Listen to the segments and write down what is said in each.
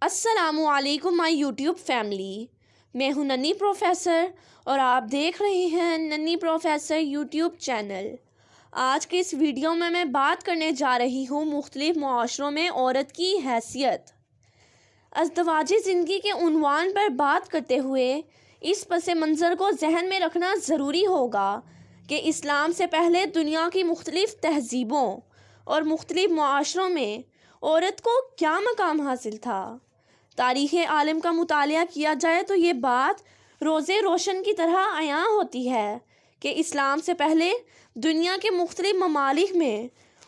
السلام علیکم مائی YouTube family, میں ہوں ننی پروفیسر اور آپ دیکھ رہے ہیں ننی پروفیسر یوٹیوب چینل۔ آج کے اس ویڈیو میں بات کرنے جا رہی ہوں مختلف معاشروں میں عورت کی حیثیت۔ ازدواجی زندگی کے عنوان پر بات کرتے ہوئے اس پس منظر کو ذہن میں رکھنا ضروری ہوگا کہ اسلام سے پہلے دنیا کی مختلف تہذیبوں اور مختلف معاشروں میں عورت کو کیا مقام حاصل تھا۔ تاریخ عالم کا مطالعہ کیا جائے تو یہ بات روز روشن کی طرح عیاں ہوتی ہے کہ اسلام سے پہلے دنیا کے مختلف ممالک میں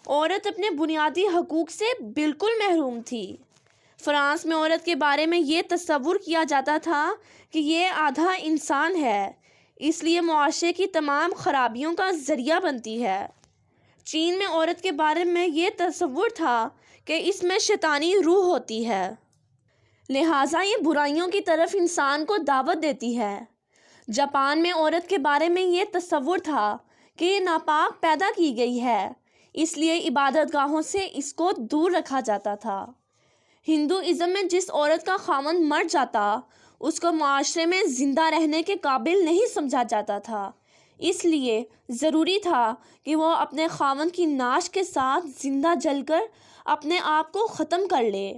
عورت اپنے بنیادی حقوق سے بالکل محروم تھی۔ فرانس میں عورت کے بارے میں یہ تصور کیا جاتا تھا کہ یہ آدھا انسان ہے، اس لیے معاشرے کی تمام خرابیوں کا ذریعہ بنتی ہے۔ چین میں عورت کے بارے میں یہ تصور تھا کہ اس میں شیطانی روح ہوتی ہے، لہٰذا یہ برائیوں کی طرف انسان کو دعوت دیتی ہے۔ جاپان میں عورت کے بارے میں یہ تصور تھا کہ یہ ناپاک پیدا کی گئی ہے، اس لیے عبادت گاہوں سے اس کو دور رکھا جاتا تھا۔ ہندوازم میں جس عورت کا خاوند مر جاتا اس کو معاشرے میں زندہ رہنے کے قابل نہیں سمجھا جاتا تھا، اس لیے ضروری تھا کہ وہ اپنے خاوند کی نعش کے ساتھ زندہ جل کر اپنے آپ کو ختم کر لے۔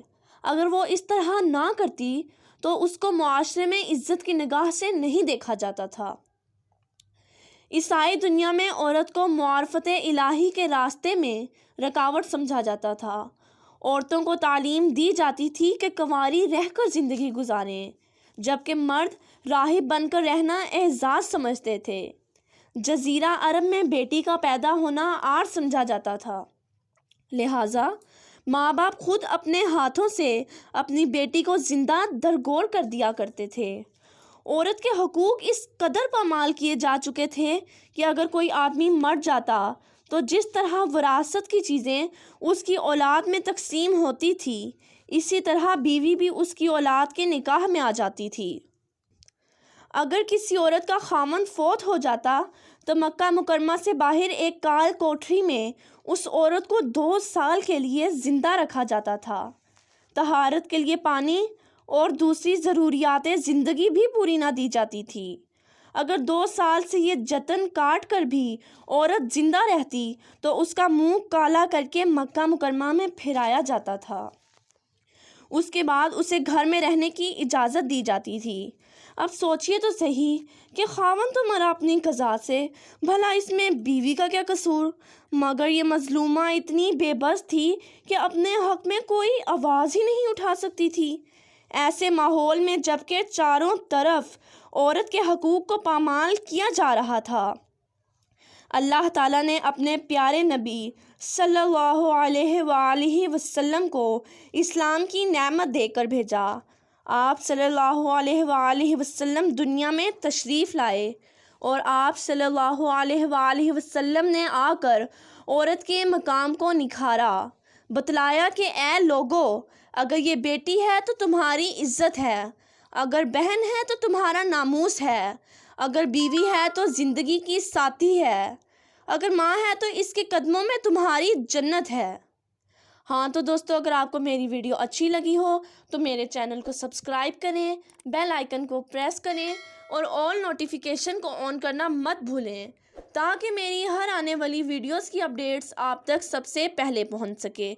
اگر وہ اس طرح نہ کرتی تو اس کو معاشرے میں عزت کی نگاہ سے نہیں دیکھا جاتا تھا۔ عیسائی دنیا میں عورت کو معرفت الہی کے راستے میں رکاوٹ سمجھا جاتا تھا۔ عورتوں کو تعلیم دی جاتی تھی کہ کنواری رہ کر زندگی گزاریں، جبکہ مرد راہب بن کر رہنا اعزاز سمجھتے تھے۔ جزیرہ عرب میں بیٹی کا پیدا ہونا عار سمجھا جاتا تھا، لہٰذا ماں باپ خود اپنے ہاتھوں سے اپنی بیٹی کو زندہ درگور کر دیا کرتے تھے۔ عورت کے حقوق اس قدر پامال کیے جا چکے تھے کہ اگر کوئی آدمی مر جاتا تو جس طرح وراثت کی چیزیں اس کی اولاد میں تقسیم ہوتی تھی، اسی طرح بیوی بھی اس کی اولاد کے نکاح میں آ جاتی تھی۔ اگر کسی عورت کا خاوند فوت ہو جاتا تو مکہ مکرمہ سے باہر ایک کال کوٹری میں اس عورت کو 2 سال کے لیے زندہ رکھا جاتا تھا۔ طہارت کے لیے پانی اور دوسری ضروریات زندگی بھی پوری نہ دی جاتی تھی۔ اگر 2 سال سے یہ جتن کاٹ کر بھی عورت زندہ رہتی تو اس کا منہ کالا کر کے مکہ مکرمہ میں پھرایا جاتا تھا۔ اس کے بعد اسے گھر میں رہنے کی اجازت دی جاتی تھی۔ اب سوچئے تو صحیح کہ خاوند تو مرا اپنی قضا سے، بھلا اس میں بیوی کا کیا قصور؟ مگر یہ مظلومہ اتنی بے بس تھی کہ اپنے حق میں کوئی آواز ہی نہیں اٹھا سکتی تھی۔ ایسے ماحول میں جبکہ چاروں طرف عورت کے حقوق کو پامال کیا جا رہا تھا، اللہ تعالیٰ نے اپنے پیارے نبی صلی اللہ علیہ وآلہ وسلم کو اسلام کی نعمت دے کر بھیجا۔ آپ صلی اللہ علیہ وآلہ وسلم دنیا میں تشریف لائے اور آپ صلی اللہ علیہ وآلہ وسلم نے آ کر عورت کے مقام کو نکھارا، بتلایا کہ اے لوگو، اگر یہ بیٹی ہے تو تمہاری عزت ہے، اگر بہن ہے تو تمہارا ناموس ہے، اگر بیوی ہے تو زندگی کی ساتھی ہے، اگر ماں ہے تو اس کے قدموں میں تمہاری جنت ہے۔ ہاں تو دوستو، اگر آپ کو میری ویڈیو اچھی لگی ہو تو میرے چینل کو سبسکرائب کریں، بیل آئیکن کو پریس کریں اور آل نوٹیفیکیشن کو آن کرنا مت بھولیں تاکہ میری ہر آنے والی ویڈیوز کی اپڈیٹس آپ تک سب سے پہلے پہنچ سکے۔